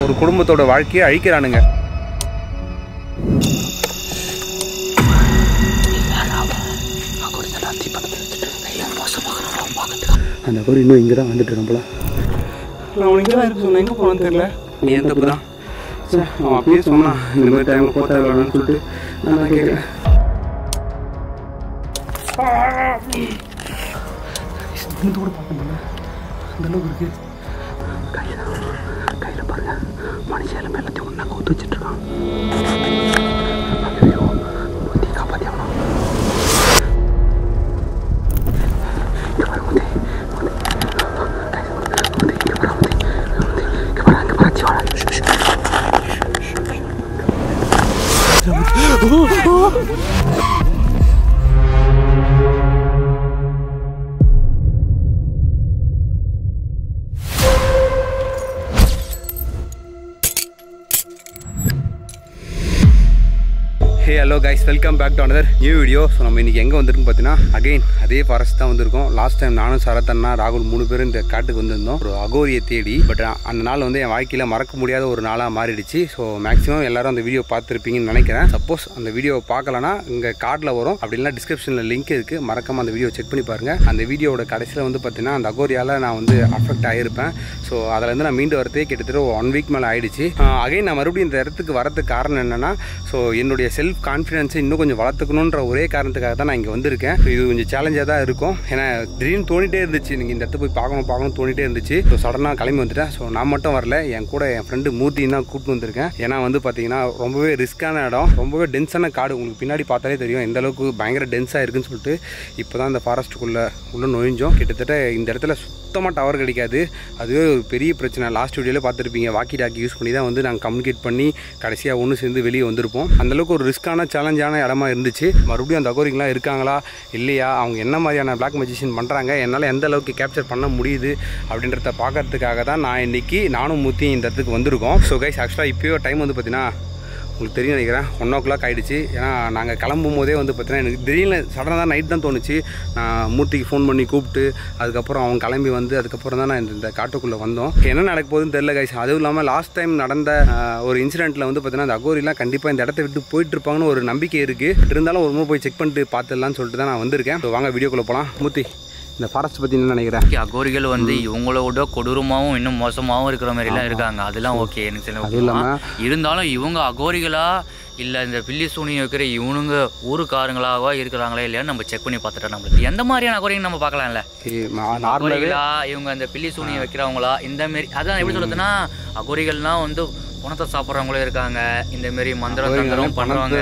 ஒரு குடும்பத்தோட வாழ்க்கையை அழிக்கிறானுங்க. அந்த கோரி இன்னும் இங்கே தான் வந்துட்டு இருக்கோம்ல. நான் அவன் இங்கே தான் இருக்கு சொன்னேன், எங்கே போனான்னு தெரியல. ஏன் தப்பு தான் சார், அவன் அப்படியே சொன்னான் இந்த மாதிரி டைமில் போத்தா வேணான்னு சொல்லிட்டு நான் தான் கேட்குறேன். கூட பார்க்க முடியல, அந்த அளவுக்கு இருக்கு. கையில் பாருங்க, மனுஷன் எல்லாமே எல்லாத்தையும் ஒன்றா கவுத்து வச்சுட்டு இருக்கான். ஐயோ, புத்தி காப்பாற்றி ஆகணும். Hey hello guys, welcome back to another new video. So நம்ம இன்றைக்கி எங்கே வந்திருக்குன்னு பார்த்தீங்கன்னா அகைன் அதே ஃபாரஸ்ட் தான் வந்திருக்கோம். லாஸ்ட் டைம் நானும் சரத்தண்ணா ராகுல் 3 பேரும் இந்த காட்டுக்கு வந்திருந்தோம் ஒரு அகோரியை தேடி. பட் அந்த நாள் வந்து என் வாழ்க்கையில் மறக்க முடியாத ஒரு நாளாக மாறிடுச்சு. ஸோ மேக்ஸிமம் எல்லாரும் அந்த வீடியோ பார்த்துருப்பீங்கன்னு நினைக்கிறேன். சப்போஸ் அந்த வீடியோவை பார்க்கலன்னா இங்கே கார்டில் வரும், அப்படி இல்லைனா டிஸ்கிரிப்ஷனில் லிங்க் இருக்குது, மறக்காமல் அந்த வீடியோ செக் பண்ணி பாருங்கள். அந்த வீடியோட கடைசியில் வந்து பார்த்தீங்கன்னா அந்த அகோரியால் நான் வந்து அஃபெக்ட் ஆகிருப்பேன். ஸோ அதிலேருந்து நான் மீண்டு வரதே கிட்டத்தட்ட 1 வீக் மேலே ஆகிடுச்சு. அகைன் நான் மறுபடியும் இந்த இடத்துக்கு வரதுக்கு காரணம் என்னென்னா, ஸோ என்னுடைய செல்ஃப் கான்ஃபிடென்ஸை இன்னும் கொஞ்சம் வளர்த்துக்கணுன்ற ஒரே காரணத்துக்காக தான் நான் இங்கே வந்திருக்கேன். இது கொஞ்சம் சேலஞ்சாக தான் இருக்கும். ஏன்னா திடீர்னு தோணிட்டே இருந்துச்சு, நீங்கள் இந்த இடத்த போய் பார்க்கணும் தோணிட்டே இருந்துச்சு. ஸோ சடனாக கிளம்பி வந்துட்டேன். ஸோ நான் மட்டும் வரல, என் கூட என் ஃப்ரெண்டு மூர்த்தின்னு தான் கூப்பிட்டு வந்திருக்கேன். ஏன்னா வந்து பார்த்தீங்கன்னா ரொம்பவே ரிஸ்க்கான இடம், ரொம்பவே டென்ஸான காடு. உங்களுக்கு பின்னாடி பார்த்தாலே தெரியும் எந்த அளவுக்கு பயங்கர டென்ஸாக இருக்குன்னு சொல்லிட்டு. இப்போ தான் இந்த ஃபாரஸ்ட்டுக்குள்ளே நுழைஞ்சோம். கிட்டத்தட்ட இந்த இடத்துல சுத்தமாக டவர் கிடைக்காது, அதுவே ஒரு பெரிய பிரச்சனை. லாஸ்ட் வீடியோவில் பார்த்துருப்பீங்க, வாக்கி டாக்கி யூஸ் பண்ணி தான் வந்து நாங்கள் கம்யூனிகேட் பண்ணி கடைசியாக ஒன்று சேர்ந்து வெளியே வந்திருப்போம். அந்தளவுக்கு ஒரு ரிஸ்க்கான சேலஞ்சான இடமா இருந்துச்சு. மறுபடியும் அந்த அகோரிங்களாம் இருக்காங்களா இல்லையா, அவங்க என்ன மாதிரியான பிளாக் மேஜிஷியன் பண்ணுறாங்க, என்னால் எந்த அளவுக்கு கேப்சர் பண்ண முடியுது அப்படின்றத பார்க்கறதுக்காக தான் நான் இன்றைக்கி நானும் மூத்தியும் இந்த இடத்துக்கு வந்திருக்கோம். ஸோ கைஸ், ஆக்சுவலாக இப்போயோ டைம் வந்து பார்த்தீங்கன்னா உங்களுக்கு தெரியும் நினைக்கிறேன் 1 o'clock ஆகிடுச்சு. ஏன்னா நாங்கள் கிளம்பும் போதே வந்து பார்த்தீங்கன்னா எனக்கு திடீர்னு சடனாக தான் நைட் தான் தோணுச்சு. நான் மூர்த்திக்கு ஃபோன் பண்ணி கூப்பிட்டு அதுக்கப்புறம் அவங்க கிளம்பி வந்து அதுக்கப்புறம் தான் நான் இந்த காட்டுக்குள்ளே வந்தோம். என்ன நடக்க போகுதுன்னு தெரியல கைஸ். அதுவும் இல்லாமல் லாஸ்ட் டைம் நடந்த ஒரு இன்சிடென்ட்டில் வந்து பார்த்தீங்கன்னா அந்த அகோரிலாம் கண்டிப்பாக இந்த இடத்த விட்டு போயிட்டு இருப்பாங்கன்னு ஒரு நம்பிக்கை இருக்குது. பட் இருந்தாலும் ஒரு முறை போய் செக் பண்ணிட்டு பார்த்துடலான்னு சொல்லிட்டு தான் நான் வந்திருக்கேன். ஸோ வாங்க வீடியோக்குள்ளே போகலாம். மூர்த்தி, இந்த ஃபாரஸ்ட் பற்றி என்ன நினைக்கிறேன்? அகோரிகள் வந்து இவங்களோட கொடூரமாகவும் இன்னும் மோசமாகவும் இருக்கிற மாதிரிலாம் இருக்காங்க. அதெல்லாம் ஓகே, எனக்கு சில இருந்தாலும் இவங்க அகோரிகளா இல்லை இந்த பில்லி சூனியம் வைக்கிற இவனுங்க ஊருக்காரங்களாவா இருக்கிறாங்களா இல்லையான்னு நம்ம செக் பண்ணி பார்த்துட்டா நம்மளுக்கு எந்த மாதிரியான அகோரிகள் நம்ம பார்க்கலாம்ல. அகோரிகளா இவங்க அந்த பில்லி சூனியம் வைக்கிறவங்களா இந்த மாரி. அதான் எப்படி சொல்றதுன்னா, அகோரிகள்லாம் வந்து பணத்தை சாப்பிட்றவங்களும் இருக்காங்க, இந்த மாரி மந்திரம் தந்திரம் பண்ணுறவங்க,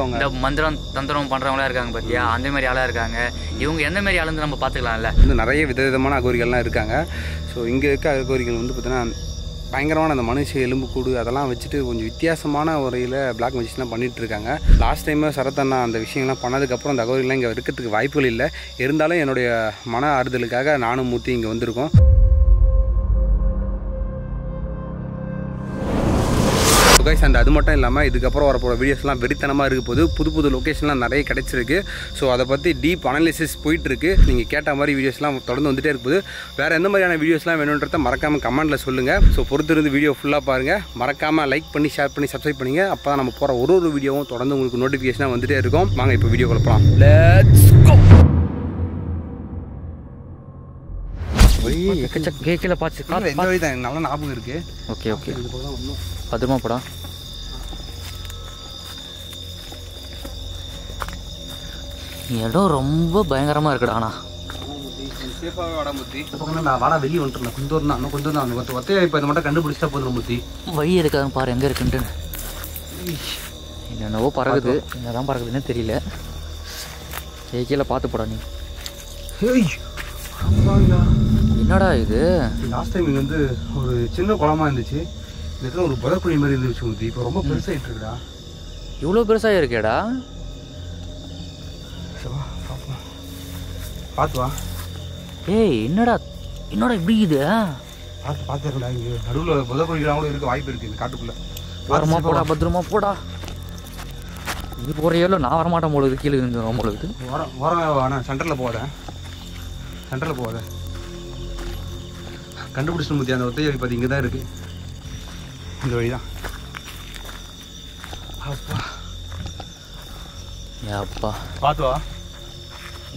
இந்த மந்திரம் தந்திரம் பண்ணுறவங்களா இருக்காங்க பார்த்தியா, அந்த மாதிரி ஆளாக இருக்காங்க. இவங்க எந்த மாதிரி ஆளுந்து நம்ம பார்த்துக்கலாம்ல. வந்து நிறைய விதவிதமான அகோரிகள்லாம் இருக்காங்க. ஸோ இங்கே இருக்க அகோரிகள் வந்து பார்த்தீங்கன்னா பயங்கரமான அந்த மனுஷ எலும்புக்கூடு அதெல்லாம் வச்சுட்டு கொஞ்சம் வித்தியாசமான முறையில் பிளாக் மேஜிக்லாம் பண்ணிகிட்டு இருக்காங்க. லாஸ்ட் டைமே சரத்தண்ணா அந்த விஷயங்கள்லாம் பண்ணதுக்கப்புறம் அந்த அகோரிகள்லாம் இங்கே இருக்கிறதுக்கு வாய்ப்புகள் இல்லை. இருந்தாலும் என்னுடைய மன ஆறுதலுக்காக நானும் மூர்த்தி இங்கே வந்திருக்கோம். கைஸ், அந்த அது மட்டும் இல்லாமல் இதுக்கப்புறம் வரப்போகிற வீடியோஸ்லாம் வெறித்தனமாக இருக்க போது புது புது லொக்கேஷன்லாம் நிறைய கிடச்சிருக்கு. ஸோ அதை பற்றி டீப் அனாலிசிஸ் போயிட்டுருக்கு. நீங்கள் கேட்ட மாதிரி வீடியோஸ்லாம் தொடர்ந்து வந்துகிட்டே இருக்குது. வேறு எந்த மாதிரியான வீடியோஸ்லாம் வேணுன்றதை மறக்காமல் கமெண்ட்டில் சொல்லுங்கள். ஸோ பொறுத்திருந்து வீடியோ ஃபுல்லாக பாருங்கள். மறக்காமல் லைக் பண்ணி ஷேர் பண்ணி சப்ஸ்கிரைப் பண்ணிங்க. அப்போ தான் நம்ம போகிற ஒரு வீடியோவும் தொடர்ந்து உங்களுக்கு நோட்டிஃபிகேஷனாக வந்துகிட்டே இருக்கும். வாங்க இப்போ வீடியோ கொடுப்பலாம். Let's go. கேட்கல பார்த்து எந்த வழி தான் நல்லா ஞாபகம் இருக்குது. ஓகே ஓகே, பத்திரமா போடா. இடம் ரொம்ப பயங்கரமாக இருக்குடா. ஆனால் சேஃபாகவே வாடா முத்தி. நான் வாடா வெளியே வந்துட்டேன். கொஞ்சம் தான் இன்னும் கொஞ்சம் தான் ஒத்தையா. இப்போ இதை மட்டும் கண்டுபிடிச்சா போதும் முத்தி. வழி இருக்காதுன்னு பாரு எங்கே இருக்குன்ட்டு. என்னென்னவோ பறகுது, என்னதான் பறகுதுன்னு தெரியல. கீழே பார்த்து போடா நீ. என்னடா இது? லாஸ்ட் டைம் இங்கே வந்து ஒரு சின்ன குளமா இருந்துச்சு. இந்த இடத்துல ஒரு புதக்குழி மாதிரி இருந்துச்சு முத்தி. இப்போ ரொம்ப பெருசாகிட்டு இருக்குடா. இவ்வளோ பெருசாக இருக்கேடா. பார்த்து வா. ஏய் என்னடா இப்படி இது? பார்த்து இருக்கடா. இங்கே நடுவில் புதக்குழிலாம் கூட இருக்க வாய்ப்பு இருக்குது இந்த காட்டுக்குள்ளே. பத்திரமா போடா, பத்திரமா போடா. இது போகிறையோ நான் வரமாட்டேன் போலுது, கீழே இருந்து போலுது. வர சென்டரில் போகாத கண்டுபிடிச்சு முத்தி. அந்த ஒத்தையை பார்த்து இங்கே தான் இருக்குது. இந்த வழி தான். அப்பா அப்பா பார்த்துவா.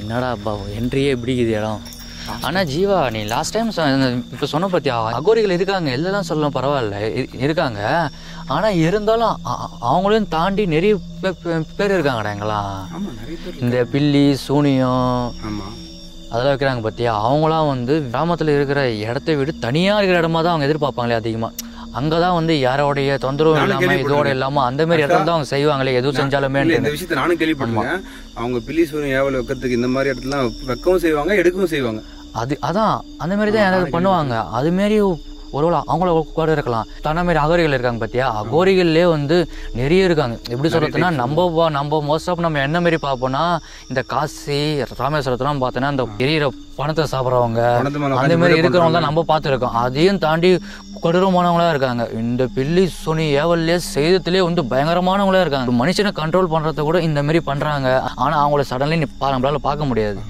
என்னடா அப்பா என்ட்ரியே எப்படி இருக்குது இடம். ஆனால் ஜீவா நீ லாஸ்ட் டைம் இப்போ சொன்ன பார்த்தியா அகோரிகள் இருக்காங்க எல்லாம் சொல்லலாம் பரவாயில்ல இருக்காங்க. ஆனால் இருந்தாலும் அவங்களையும் தாண்டி நிறைய பேர் இருக்காங்கடா எங்கெல்லாம். இந்த பில்லி சூனியம் அதெல்லாம் வைக்கிறாங்க பார்த்தியா. அவங்களாம் வந்து கிராமத்தில் இருக்கிற இடத்த விட தனியாக இருக்கிற இடமா தான் அவங்க எதிர்பார்ப்பாங்களே அதிகமாக. அங்கே தான் வந்து யாரோடைய தொந்தரவும் இல்லாமல் இதோட இல்லாமல் அந்த மாதிரி இடத்துல தான் அவங்க செய்வாங்களே எதுவும் செஞ்சாலுமே. இந்த விஷயத்தை நானும் கேள்விப்பட்டிருக்கேன். அவங்க பில்லி சூனியம் ஏவல் வைக்கிறதுக்கு இந்த மாதிரி இடத்துலாம் வைக்கவும் செய்வாங்க எடுக்கவும் செய்வாங்க. அதான் அந்த மாதிரி தான் யாராவது பண்ணுவாங்க. அதுமாரி ஒருவேளை அவங்கள கூட இருக்கலாம். தன்ன மாதிரி அகோரிகள் இருக்காங்க பார்த்தியா. அகோரிகள்லேயே வந்து நிறைய இருக்காங்க. எப்படி சொல்கிறதுனா நம்ம மோஸ்ட் நம்ம என்ன மாரி பார்ப்போம்னா இந்த காசி ராமேஸ்வரத்துலாம் பார்த்தோன்னா இந்த எரியிற பணத்தை சாப்பிட்றவங்க அந்த மாதிரி இருக்கிறவங்க தான் நம்ம பார்த்துருக்கோம். அதையும் தாண்டி கொடூரமானவங்களா இருக்காங்க. இந்த பில்லி சுனி ஏவல்லே செய்தத்துலேயே வந்து பயங்கரமானவங்களா இருக்காங்க. மனுஷனை கண்ட்ரோல் பண்ணுறத கூட இந்த மாதிரி பண்ணுறாங்க. ஆனால் அவங்கள சடன்லி நம்மளால பார்க்க முடியாது.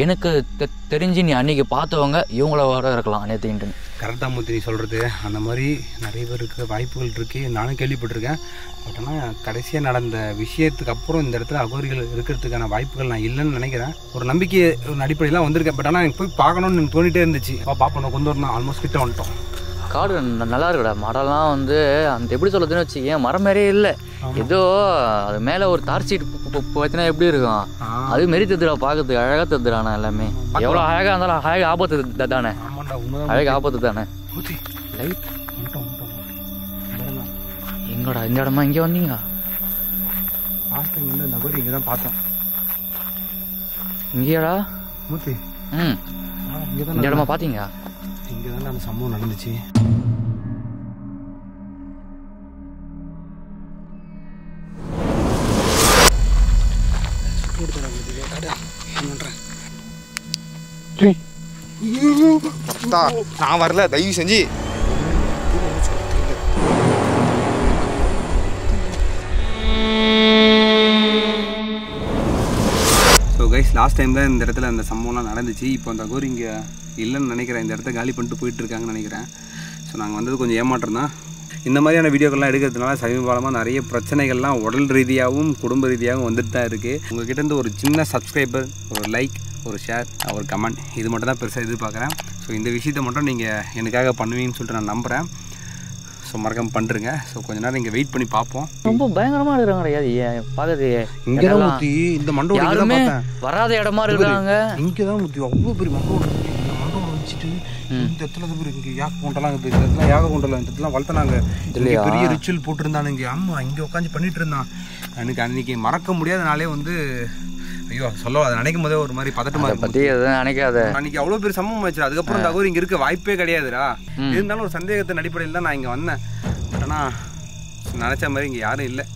எனக்கு தெரிஞ்சு நீ அன்றைக்கி பார்த்தவங்க இவங்களோட இருக்கலாம் நேற்று. கரெக்டாக மூர்த்தி நீ சொல்கிறது அந்த மாதிரி நிறைய பேருக்கு வாய்ப்புகள் இருக்குது. நானும் கேள்விப்பட்டிருக்கேன். பட் ஆனால் கடைசியாக நடந்த விஷயத்துக்கு அப்புறம் இந்த இடத்துல அகோரிகள் இருக்கிறதுக்கான வாய்ப்புகள் நான் இல்லைன்னு நினைக்கிறேன். ஒரு நம்பிக்கை ஒரு அடிப்படையெல்லாம் வந்திருக்கேன். பட் ஆனால் எனக்கு போய் பார்க்கணுன்னு எனக்கு தோணிகிட்டே இருந்துச்சு. பார்ப்போம் கொண்டு வரணும். ஆல்மோஸ்ட் கிட்ட வந்துட்டோம். காடு நல்லா இருக்குடா. மரம்லாம் வந்து அந்த எப்படி சொல்கிறதுன்னு வச்சுக்கேன் மரம் மாதிரியே இல்லை. ஏதோ அது மேலே ஒரு தார் சீட் பார்த்தீங்கன்னா எப்படி இருக்கும் அது மாரி தெரியுதுடா. பார்க்கறதுக்கு அழகாக தெரியுதுடாண்ணா. எல்லாமே எவ்வளோ அழகாக இருந்தாலும் அழகாக ஆபத்து தானே. அழகாக ஆபத்து தானே. எங்கடா இந்த இடமா இங்கே வந்தீங்க? நகரி இங்கே தான் பார்த்தோம். இங்கேயாடா மூர்த்தி? இந்த இடமா பார்த்தீங்க? இங்கே தான் அந்த சம்பவம் நடந்துச்சு. நான் வரல தயவு செஞ்சு. ஸோ கைஸ் லாஸ்ட் டைம் தான் இந்த இடத்துல அந்த சம்பவம்லாம் நடந்துச்சு. இப்போ அந்த அகோரி இங்கே இல்லைன்னு நினைக்கிறேன். இந்த இடத்த காலி பண்ணிட்டு போயிட்டுருக்காங்கன்னு நினைக்கிறேன். ஸோ நாங்கள் வந்தது கொஞ்சம் ஏமாற்றம் தான். இந்த மாதிரியான வீடியோக்கள்லாம் எடுக்கிறதுனால சமீபகாலமாக நிறைய பிரச்சனைகள்லாம் உடல் ரீதியாகவும் குடும்ப ரீதியாகவும் வந்துட்டு தான் இருக்குது. உங்கள்கிட்டருந்து ஒரு சின்ன சப்ஸ்கிரைபர், ஒரு லைக், ஒரு ஷேர், ஒரு கமெண்ட் இது மட்டும் தான் பெருசாக எதிர்பார்க்குறேன். ஸோ இந்த விஷயத்தை மட்டும் நீங்கள் எனக்காக பண்ணுவீங்கன்னு சொல்லிட்டு நான் நம்புகிறேன். ஸோ மறக்காம பண்ணுறேங்க. ஸோ கொஞ்ச நேரம் இங்கே வெயிட் பண்ணி பார்ப்போம். ரொம்ப பயங்கரமாக இருக்கிறாங்க பார்க்குறது. இங்கே தான் ஊற்றி இந்த மண்டபம் வராத இடமா இருக்காங்க. இங்கே தான் ஊற்றி அவ்வளோ பெரிய மண்டபம். இந்த மண்டபம் வச்சுட்டு இந்த இடத்துல தான் இங்கே யாக கொண்டலாம். இந்த இடத்துல யாக கொண்டலாம். இந்த இடத்துல வளர்த்தனாங்க. பெரிய ரிச்சுவல் போட்டிருந்தானுங்க. ஆமாம் இங்கே உட்காந்து பண்ணிட்டு இருந்தான். எனக்கு அன்றைக்கி மறக்க முடியாத நாளே வந்து ஐயோ சொல்ல அதை நினைக்கும் போதே ஒரு மாதிரி பதட்டமா பற்றி எதுவும் நினைக்காத. அன்னைக்கு அவ்வளோ பெரிய சம்பவம் ஆச்சு. அதுக்கப்புறம் இந்த அகோரி இங்கே இருக்க வாய்ப்பே கிடையாதுடா. இருந்தாலும் ஒரு சந்தேகத்தின் அடிப்படையில் தான் நான் இங்கே வந்தேன். ஆனால் நினச்ச மாதிரி இங்கே யாரும் இல்லை.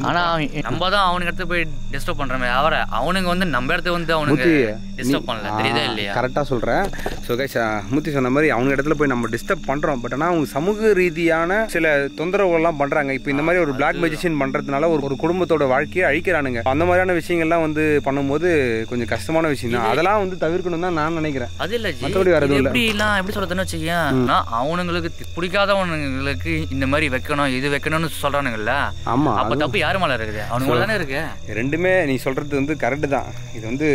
ஆனால் நம்ம தான் அவனுக்கு இடத்துல போய் டிஸ்டர்ப் பண்ணுற மாதிரி அவரை அவனுங்க வந்து நம்ம இடத்த வந்து அவனுக்கு டிஸ்டர்ப் பண்ணல. தெரியுதா இல்லையா? கரெக்டாக சொல்கிறேன். ஸோ கைஸ் மூர்த்தி சொன்ன மாதிரி அவங்க இடத்துல போய் நம்ம டிஸ்டர்ப் பண்ணுறோம். பட் ஆனால் அவங்க சமூக ரீதியான சில தொந்தரவுகள்லாம் பண்ணுறாங்க. இப்போ இந்த மாதிரி ஒரு பிளாக் மெஜிஷியன் பண்ணுறதுனால ஒரு குடும்பத்தோட வாழ்க்கையை அழிக்கிறானுங்க. அந்த மாதிரியான விஷயங்கள்லாம் வந்து பண்ணும்போது கொஞ்சம் கஷ்டமான விஷயம் தான். அதெல்லாம் வந்து தவிர்க்கணும் தான் நான் நினைக்கிறேன். அது இல்லை மற்றபடி வேறு எதுவும் இல்லை. எப்படி சொல்கிறதுன்னு வச்சுக்கேன். அவனுங்களுக்கு பிடிக்காதவனுங்களுக்கு இந்த மாதிரி வைக்கணும் இது வைக்கணும்னு சொல்கிறானுங்கல்ல. ஆமாம் அப்போ தப்பு யாரு மேலே இருக்குது? அவனுங்கள தானே இருக்கு. ரெண்டுமே நீ சொல்கிறது வந்து கரெக்டு தான். இது வந்து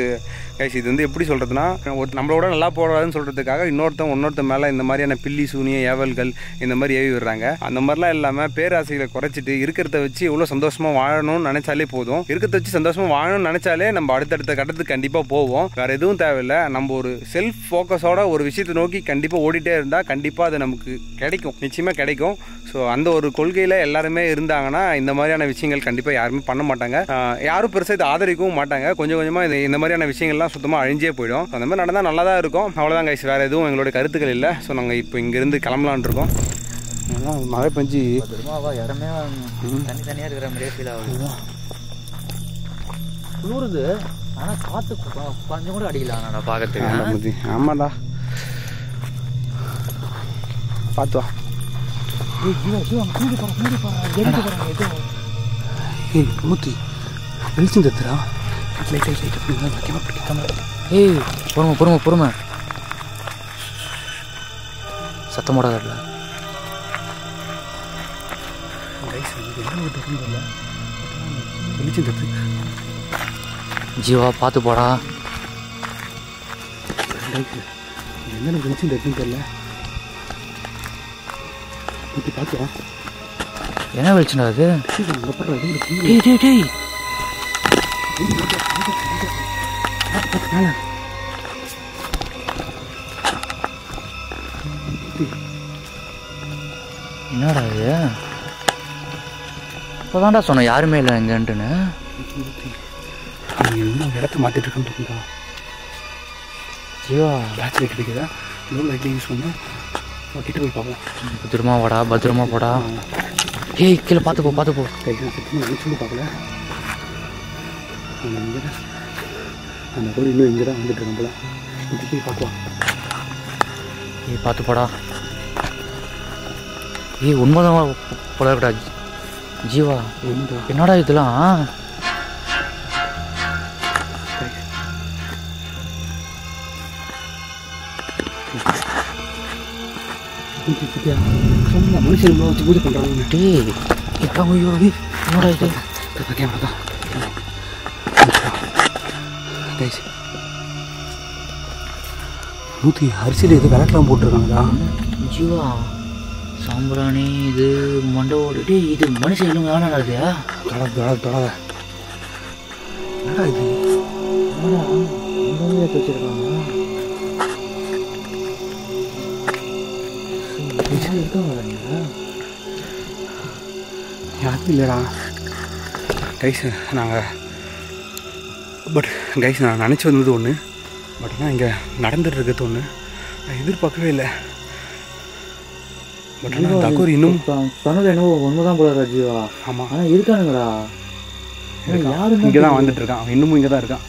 இது வந்து எப்படி சொல்கிறதுனா நம்மளோட நல்லா போடாதுன்னு சொல்கிறதுக்காக இன்னொருத்த மேலே இந்த மாதிரியான பில்லி சூனிய ஏவல்கள் இந்த மாதிரி ஏவி விடுறாங்க. அந்த மாதிரிலாம் இல்லாமல் பேராசைகளை குறைச்சிட்டு இருக்கிறத வச்சு எவ்வளோ சந்தோஷமாக வாழணும்னு நினச்சாலே போதும். இருக்கிறத வச்சு சந்தோஷமாக வாழணும்னு நினச்சாலே நம்ம அடுத்தடுத்த கட்டத்துக்கு கண்டிப்பாக போவோம். வேறு எதுவும் தேவையில்லை. நம்ம ஒரு செல்ஃப் ஃபோக்கஸோட ஒரு விஷயத்தை நோக்கி கண்டிப்பாக ஓடிட்டே இருந்தால் கண்டிப்பாக அது நமக்கு கிடைக்கும். நிச்சயமாக கிடைக்கும். ஸோ அந்த ஒரு கொள்கையில் எல்லாருமே இருந்தாங்கன்னா இந்த மாதிரியான விஷயங்கள் கண்டிப்பாக யாருமே பண்ண மாட்டாங்க. யாரும் பெருசாக இதை ஆதரிக்கவும் மாட்டாங்க. கொஞ்சம் கொஞ்சமாக இந்த மாதிரியான விஷயங்கள்லாம் சுத்தமாக அழிஞ்சே போயிடும். அந்த மாதிரி நடந்தால் நல்லா தான் இருக்கும். அவ்வளோதான் கைஸ். வேறு எதுவும் எங்களோட கருத்துக்கள் இல்லை. ஸோ நாங்கள் இப்போ இங்கேருந்து கிளம்பலான் இருக்கோம். மழை பெஞ்சு இடமே தனித்தனியாக இருக்கிற மாதிரியே ஃபீல் ஆகுது. குளிருது ஆனால் காற்று கொஞ்சம் கூட அடிக்கல பார்க்கறதுக்கு. ஆமாடா பார்த்து வா. மூர்த்தி வெளிச்சம் தத்துறா. ஏய் பொறுமை சத்தம் போடாத. வெளிச்சம் தப்பு. ஜீவா பார்த்து போடா. என்னென்ன வெளிச்சம் தப்புன்னு தெரியல. ஊற்றி பார்த்துவா. என்ன வெளிச்சம்டா அது? டேய் டேய் டேய் என்னடா இது? இப்போதான்டா சொன்னேன் யாருமே இல்லை எங்கன்ட்டுன்னு. இடத்த மாற்றிட்டு இருக்கா ஜீவா பேட்ச் லைட் கிடைக்குதா? லோ லைட் யூஸ் பண்ண கிட்ட போய் பார்க்கலாம். பத்திரமா வாடா, பத்திரமா போடா. ஏய் கீழே பார்த்து போ, பார்த்து போ. நினச்சு பார்க்கல. இங்கே தான் அந்த கோழி இன்னும் இங்கே தான் வந்துட்டு இருக்கோம் போல. போய் பார்க்கலாம். ஏய் பார்த்து போடா. ஏய் உண்மைதான் போல இருக்கடா ஜீவா. என்னடா இதெல்லாம்? மனுஷன் வச்சு பூஜை பண்ணுறாங்க. டேய் இப்போ என்னடா இது? கேமரா தான் நூற்றி அரிசியில் எது விளக்கெலாம் போட்டிருக்காங்களா? ஜீவா சாம்பிராணி இது மண்டவோடு. டேய் இது மனுஷன் இல்லைங்க வேணாடா இது. தொடாத என்னடா இது? என்னடா எடுத்து வச்சுருக்காங்க? யாரும் இல்லைடா கைஸ். நாங்கள் கைஸ் நான் நினச்சி வந்தது ஒன்று, பட் ஆனால் இங்கே நடந்துட்டு இருக்கிறது ஒன்று. நான் எதிர்பார்க்கவே இல்லை. பட் ஆனால் தக்கூர் இன்னும் சொன்னது என்னவோ ஒன்றுதான் போல ஜீவா. ஆமாம் ஆனால் இருக்கானுங்கடா. யாரும் இங்கே தான் வந்துட்டு இருக்கான். அவன் இன்னமும் இங்கே தான் இருக்கான்.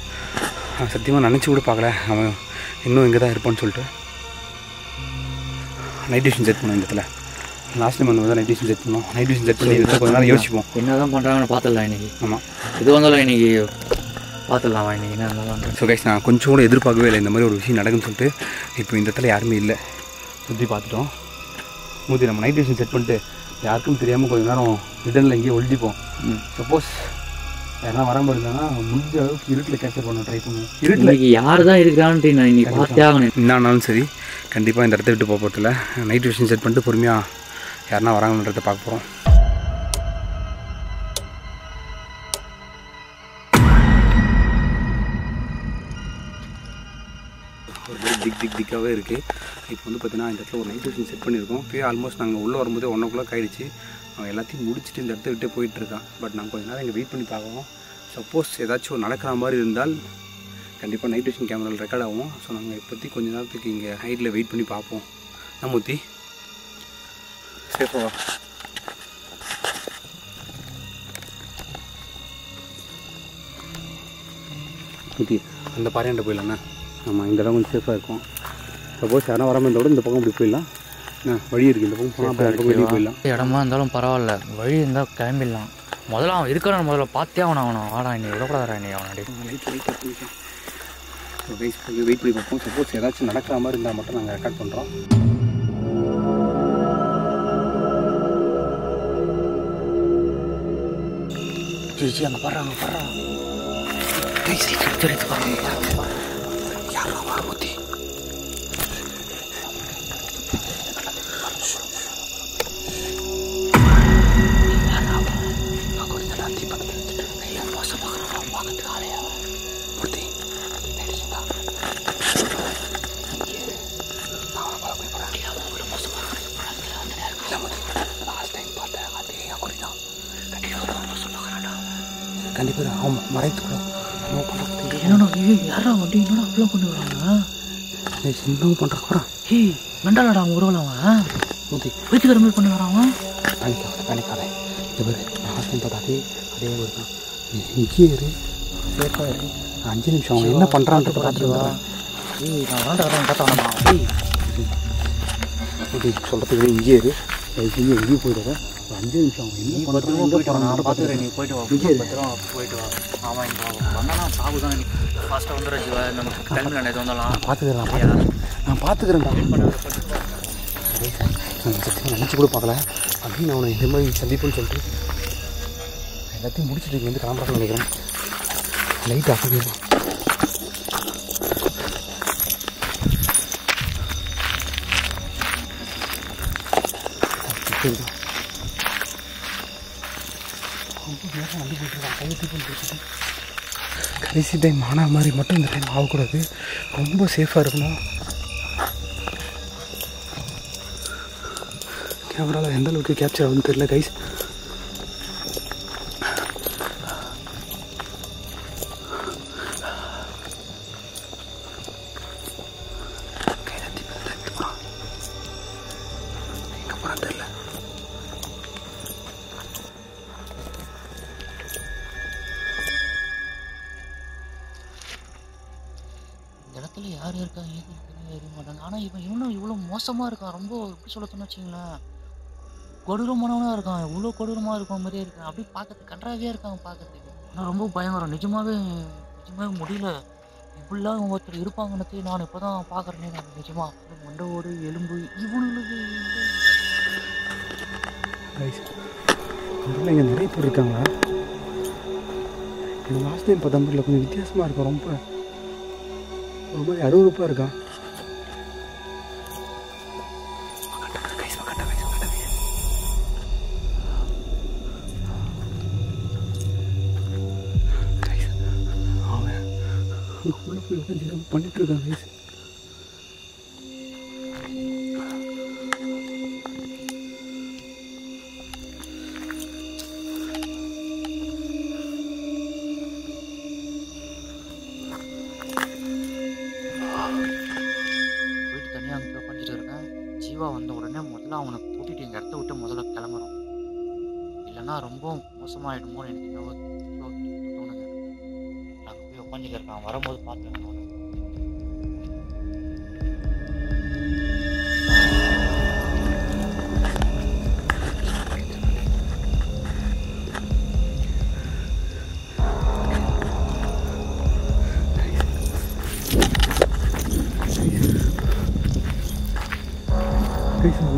நான் சத்தியமாக நினச்சி கூட பார்க்கல அவன் இன்னும் இங்கே தான் இருப்பான்னு சொல்லிட்டு. நைட் விஷன் செட் பண்ணோம் இந்த இடத்துல. லாஸ்ட் டைம் வந்து நைட் விஷன் செட் பண்ணோம். நைட் விஷன் செட் பண்ணி கொஞ்சம் நேரம் யோசிப்போம் என்ன தான் பண்ணுறாங்கன்னு பார்த்துடலாம் இன்றைக்கி. ஆமாம் இது வந்தாலும் இன்றைக்கி பார்த்துடலாம் இன்றைக்கி என்ன இருந்தாலும். ஸோ கைஸ் நான் கொஞ்சம் கூட எதிர்பார்க்கவே இல்லை இந்த மாதிரி ஒரு விஷயம் நடக்குன்னு சொல்லிட்டு. இப்போ இந்த இடத்துல யாருமே இல்லை. சுற்றி பார்த்துட்டோம். மூத்தி நம்ம நைட் விஷன் செட் பண்ணிட்டு யாருக்கும் தெரியாமல் கொஞ்சம் நேரம் ரிட்டனில் எங்கேயே ஒழிப்போம். சப்போஸ் யாரெல்லாம் வராமல் இருந்தாங்கன்னா முடிஞ்ச அளவுக்கு இருட்டில் கேப்சர் பண்ண ட்ரை பண்ணுவோம். இருட்டில் யார் தான் இருக்கிறான்ட்டு நான் இன்றைக்கி பார்த்தே ஆகணும். என்னானாலும் சரி கண்டிப்பாக இந்த இடத்த விட்டு போக போகிறதில்ல. நைட் விஷன் செட் பண்ணிட்டு பொறுமையாக யாருன்னா வராங்கன்றதை பார்க்க போகிறோம். ஒரு திக்காகவே இருக்குது. இப்போ வந்து பார்த்தீங்கன்னா இந்த இடத்துல ஒரு நைட் விஷன் செட் பண்ணியிருக்கோம். இப்போ ஆல்மோஸ்ட் நாங்கள் உள்ளே வரும்போது 1 o'clock ஆகிடுச்சு. அவன் எல்லாத்தையும் முடிச்சுட்டு இந்த இடத்த விட்டு போயிட்டுருக்கான். பட் நாங்கள் கொஞ்சம் நேரம் இங்கே வெயிட் பண்ணி பார்க்குறோம். சப்போஸ் ஏதாச்சும் நடக்கிற மாதிரி இருந்தால் கண்டிப்பாக நைட் விஷன் கேமராவில் ரெக்கார்ட் ஆகும். ஸோ நாங்கள் இப்போதைக்கு கொஞ்சம் நேரத்துக்கு இங்கே ஹைட்டில் வெயிட் பண்ணி பார்ப்போம். நம்மூத்தி சேஃபாக ஊற்றி அந்த பாறையாண்ட போயிடலாண்ணா. ஆமாம் இந்த இடம் கொஞ்சம் சேஃபாக இருக்கும். சப்போஸ் யாரும் வராமல் இருந்தால் கூட இந்த பக்கம் இப்படி போயிடலாம். வழி இருக்குது. இந்த பக்கம் போனால் வெளியே போயிடலாம். இடமா இருந்தாலும் பரவாயில்ல, வழி இருந்தால் கிளம்பிடலாம். முதல்ல அவன் இருக்கிறான், முதல்ல பார்த்தே அவனை வாடா நீ விடக்கூடாதா நீ அவனடி. வெயிட் பண்ணி பார்ப்போம். சப்போஸ் ஏதாச்சும் நடக்கிற மாதிரி இருந்தால் மட்டும் நாங்கள் ரெக்கார்ட் பண்ணுறோம். அங்கே பாடுறாங்க யாரும் மூத்தி கண்டிப்பாக அவன் மறைத்துக்கூட என்னடா யாரா வண்டி என்னடா அவ்வளோ கொண்டு வராங்க இன்னும் பண்ணுறான். ஏய் மெண்டாலடா அவன் உறவலாம் மூத்தி வீட்டுக்கிற மாதிரி பண்ணி வரான். கணிக்காத இது பேர் லாஸ்ட் டைம் பார்த்தா அதே ஒரு தான். இங்கேயே இரு, சேஃபாக இரு. 5 நிமிஷம் அவன் என்ன பண்ணுறான்றது பார்த்துருவா. ஏய் நான் வேண்டாம் பார்த்தானா மூத்தி சொல்கிறதுக்கு இங்கேயே இரு. எங்கேயும் போயிடுற 5 நிமிஷம் அவன் என்ன பண்ணுறான் நான் பார்த்துக்கிறேன். நீ போயிட்டு வா, பத்திரமா போயிட்டு வா. ஆமாம் இங்கே வந்தானா சாகு தான். நீ ஃபாஸ்ட்டாக வந்துடுறா நமக்கு கிளம்பி நான் எது வந்தாலும் நான் பார்த்துக்கிறேன்டா. வெயிட் பண்ண சத்தியமாக நினச்சி கூட பார்க்கல. அப்படின்னு அவனை இந்த மாதிரி சந்திப்புன்னு சொல்லிட்டு எல்லாத்தையும் முடிச்சுட்டு வந்து கிளம்புறான்னு நினைக்கிறேன். லைட் ஆஃப் பண்ணிடுவான். ரொம்ப வேகம் வண்டி போட்டுருக்கான். கையெழுத்து போட்டு கடைசி டைம் ஆனால் மாதிரி மட்டும் இந்த டைம் ஆகக்கூடாது. ரொம்ப சேஃபாக இருக்கணும். கேமராவில் எந்த அளவுக்கு கேப்சர் ஆகுதுன்னு தெரியல கைஸ். எங்கே போகிறான்னு தெரியல. இந்த இடத்துல யார் இருக்காங்க ஏது தெரிய மாட்டாங்க. ஆனால் இவனும் இவ்வளோ மோசமாக இருக்கான். ரொம்ப எப்படி சொல்லணும்னு வச்சிங்களேன், கொடூரமானவனாக இருக்கான். இவ்வளோ கொடூரமாக இருக்க மாதிரியே இருக்கான். அப்படியே பார்க்கறதுக்கு கன்றாவியாக இருக்காங்க பார்க்கறதுக்கு. ஆனால் ரொம்ப பயங்கரம். நிஜமாவே முடியல. இப்படிலாம் ஒருத்தர் இருப்பாங்கன்னு நான் இப்போ தான் பார்க்குறேனே. நான் நிஜமாக மண்டோடு எலும்பு இவனுக்கு இங்கே நிறைய பேர் இருக்காங்களா? இந்த லாஸ்ட் டைம் பார்த்தா மாதிரி கொஞ்சம் வித்தியாசமாக இருக்கும். ரொம்ப ஒரு மாதிரி அருவருப்பாக இருக்கான். உள்ள போய் உட்காந்து பண்ணிட்டு இருக்கான் கைஸ். போயிட்டு தனியாக அங்கே உட்காந்துட்டு இருக்கேன். ஜீவா வந்த உடனே முதல்ல அவனை கூட்டிகிட்டு இந்த இடத்த விட்டு முதல்ல கிளம்புறோம். இல்லைன்னா ரொம்ப மோசமாகிடுமோன்னு எனக்கு தோணுது. அங்கே போய் உட்காந்துட்டு இருக்கான். வரும்போது பார்த்தேன் அவனை.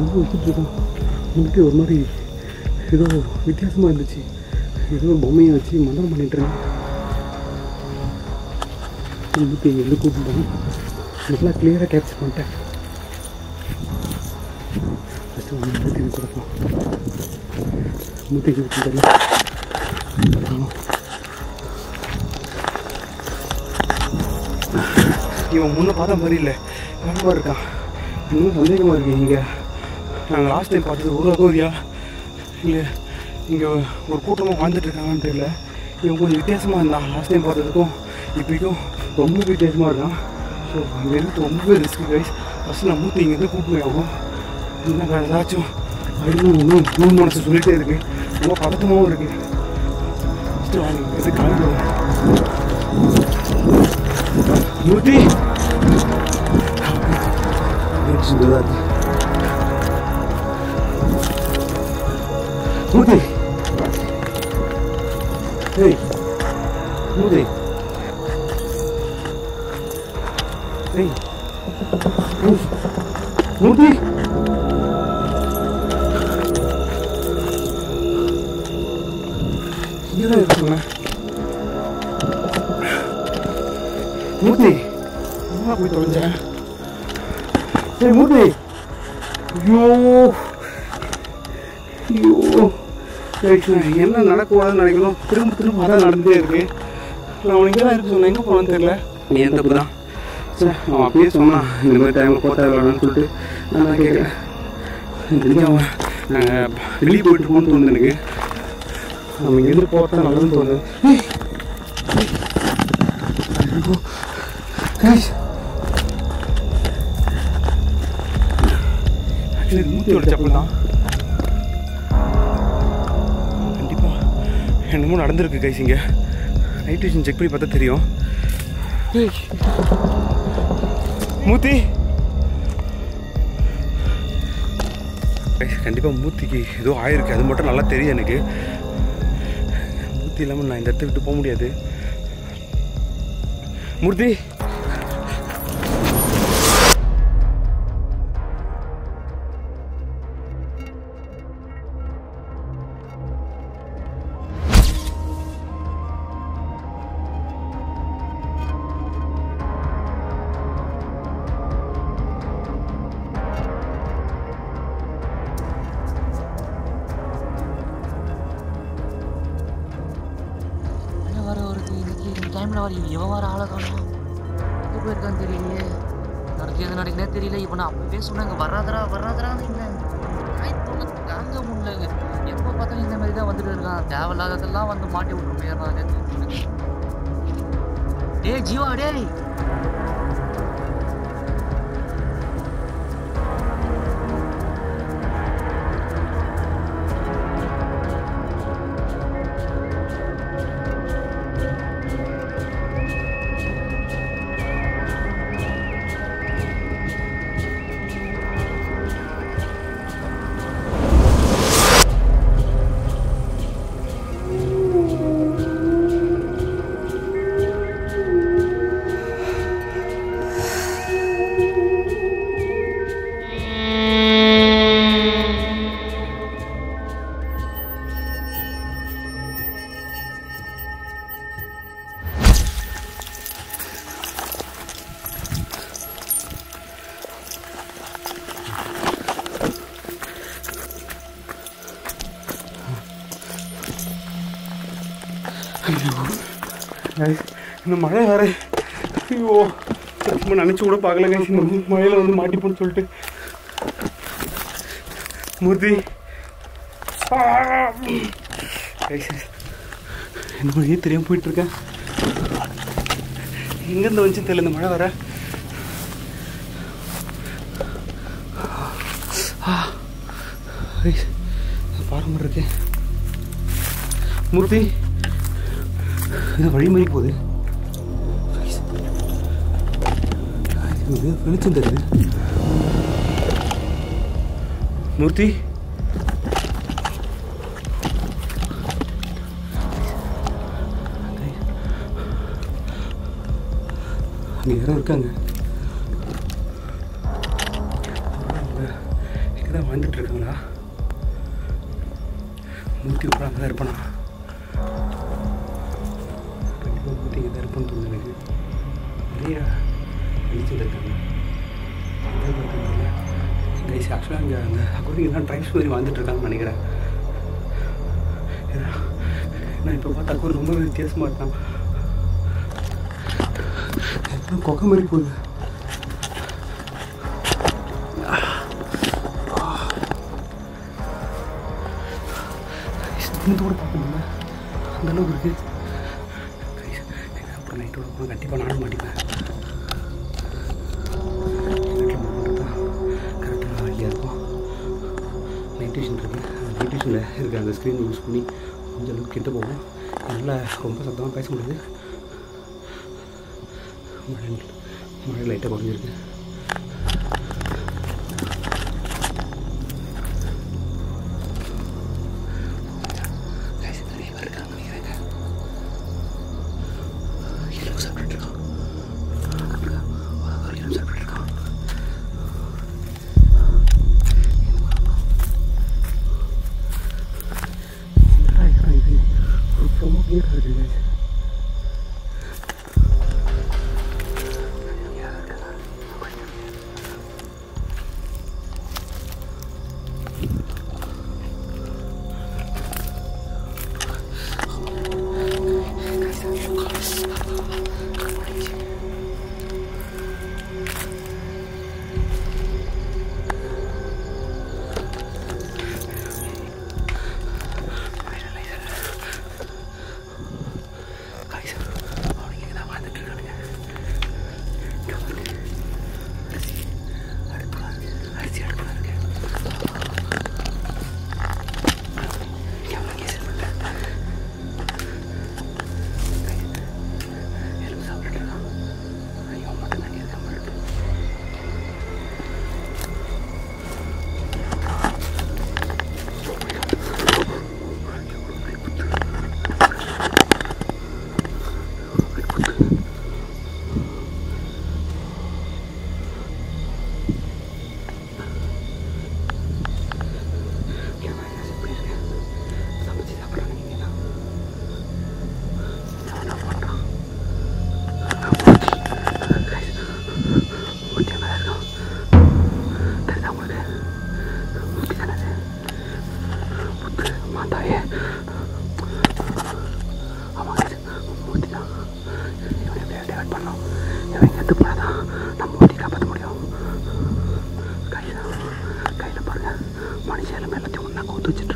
ரொம்ப வச்சுட்ருக்கோம். வந்துட்டு ஒரு மாதிரி ஏதோ வித்தியாசமாக இருந்துச்சு. ஏதோ ஒரு பொம்மையை வச்சு மந்திரம் பண்ணிட்டுருந்தேன். வந்துட்டு எங்கே கூப்பிட்டு நல்லா கிளியராக கேப்சர் பண்ணிட்டேன். ஃபஸ்ட்டு வந்து மூத்தி கொடுப்போம். மூத்தி தெரியல. இவன் முன்னே பார்த்த மாதிரி இல்லை, ரொம்ப இருக்கான். இன்னும் சந்தேகமாக இருக்குது. இங்கே நாங்கள் லாஸ்ட் டைம் பார்த்தது ஒரு அகோரியா இல்லை இங்கே ஒரு கூட்டமாக வாழ்ந்துட்டுருக்காங்கன்னு தெரியல. இவன் கொஞ்சம் வித்தியாசமாக இருந்தான். லாஸ்ட் டைம் பார்த்ததுக்கும் இப்போக்கும் ரொம்ப வித்தியாசமாக இருக்கான். ஸோ அங்கே இருந்து ரொம்பவே ரிஸ்க் கைஸ். ஃபஸ்ட்டு நான் மூத்தி இங்கேருந்து கூப்பிட்டு ஆகும். இன்னும் ஏதாச்சும் இன்னும் மனசு சொல்லிகிட்டே இருக்குது. ரொம்ப பதட்டமாகவும் இருக்குது. ஃபஸ்ட்டு வாங்க இங்கேருந்து கிளம்பிடுவோம். மூர்த்தி Mudi. Hey. Mudi. Hey. Mudi. Gila itu mana? Mudi. Apa aku itu aja? Hey Mudi. Yo. என்ன நடக்கூடாதுன்னு நினைக்கணும். திரும்ப அதான் நடந்துகிட்டே இருக்கு. நான் இங்கே தான் இருக்கு சொன்னேன். எங்கே போனான்னு தெரியல. ஏன் தப்பு தான் சார். அவன் அப்படியே சொன்னான் இந்த மாதிரி டைமில் போத்தா வேணான்னு சொல்லிட்டு. நான் தான் கேட்குறேன். தெரிஞ்சு அவன் வெளியே போயிட்டு இருக்கோன்னு தோணுது எனக்கு. நம்ம இங்கேருந்து போகிறதா நல்லதுன்னு தோணுது. ஆக்சுவலி மூத்தியோட செப்பல் தான். என்னமோ நடந்திருக்கு கைஸ். இங்கே நைட் விஷன் செக் பண்ணி பார்த்தா தெரியும். மூத்தி கண்டிப்பாக மூத்திக்கு ஏதோ ஆயிருக்கு. அது மட்டும் நல்லா தெரியும் எனக்கு. மூர்த்தி இல்லாமல் நான் இந்த இடத்த விட்டு போக முடியாது. மூர்த்தி மேலே வர இவன் வர ஆளை காணும். எங்கே போயிருக்கான்னு தெரியலையே. நடக்கு எது நடக்குனே தெரியல. இவனை அப்பவே சொன்னாங்க வராதரா இல்லை தாங்க முடியல. எப்போ பார்த்தாலும் இந்த மாதிரி தான் வந்துட்டு இருக்கான். தேவையில்லாததெல்லாம் வந்து மாட்டி விட்டு போயிடுறாங்க. டேய் ஜீவா டேய். இந்த மழை வேற. ஐயோ ரொம்ப நினச்சி கூட பார்க்கலங்க இந்த மழையில் வந்து மாட்டிப்போன்னு சொல்லிட்டு. மூர்த்தி இந்த மழையே தெரியாமல் போயிட்டுருக்கேன். எங்கேருந்து வந்துச்சுன்னு தெரியல இந்த மழை வர. பாரம்பரியம் இருக்கு மூர்த்தி. இது வழி மாதிரி போகுது. வெளிச்சம் தெரியுது மூர்த்தி. அங்கே யாரும் இருக்காங்க. இங்கே தான் வாழ்ந்துட்டு இருக்காங்களா? மூர்த்தி கூட அங்கே தான் இருப்பானா? கண்டிப்பாக மூர்த்தி இங்கே தான் இருப்பான்னு தோணுது எனக்கு. நிறையா வெளிச்சம் இருக்காங்க. கைஸ் ஆக்சுவலாக இங்கே அந்த அக்கௌண்டிங் தான் ட்ரைப்ஸ் மாதிரி வாழ்ந்துட்டு இருக்காங்கன்னு நினைக்கிறேன். நான் இப்போ பார்த்தா அக்கௌண்ட் ரொம்ப வித்தியாசமாக இருக்கான். எப்பவும் கொக்கை மாதிரி போகுது. கூட பார்க்க முடியல அந்த அளவுக்கு இருக்குது. அப்புறம் நைட்டோட போனால் கண்டிப்பாக நாட மாட்டேன். கரெக்டாக ஐடியா இருக்கும். நைட் விஷன் இருக்குது. அந்த நைட் விஷனில் இருக்க அந்த ஸ்க்ரீன் யூஸ் பண்ணி கொஞ்சம் அளவுக்கு கிட்ட போகும். என்னால் ரொம்ப சத்தமாக பேச முடியாது. மழை லைட்டாக குறைஞ்சிருக்கு.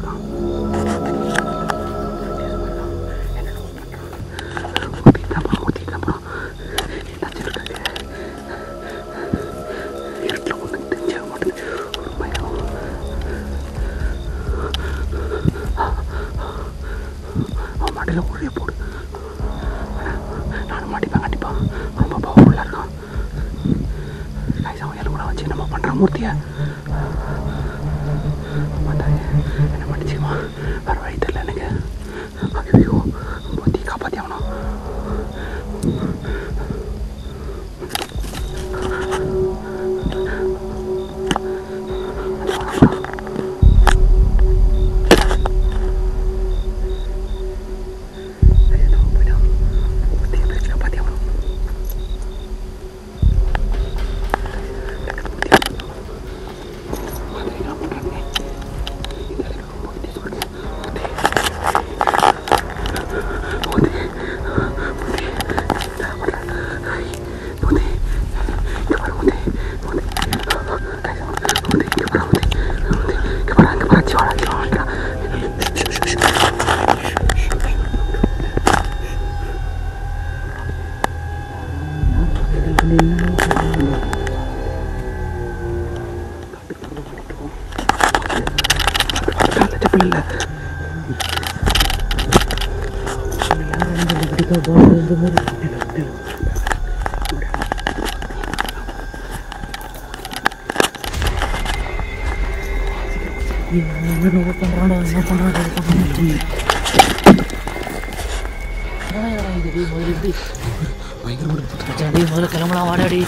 இருக்கான். மண்டையில் ஒரே போடு. நானும் மாட்டிப்பேன் கண்டிப்பாக. ரொம்ப பவர்ஃபுல்லாக இருக்கான். கைசாவும் எலும்புலாம் வச்சு நம்ம பண்ணுற மூர்த்தியை என்ன பண்ணிச்சுமா? வேறு வழி தெரியல எனக்கு. ஐயோ மூர்த்தியை காப்பாற்றி ஆகணும். முதல்ல கிளம்பலாம் வாடாடி.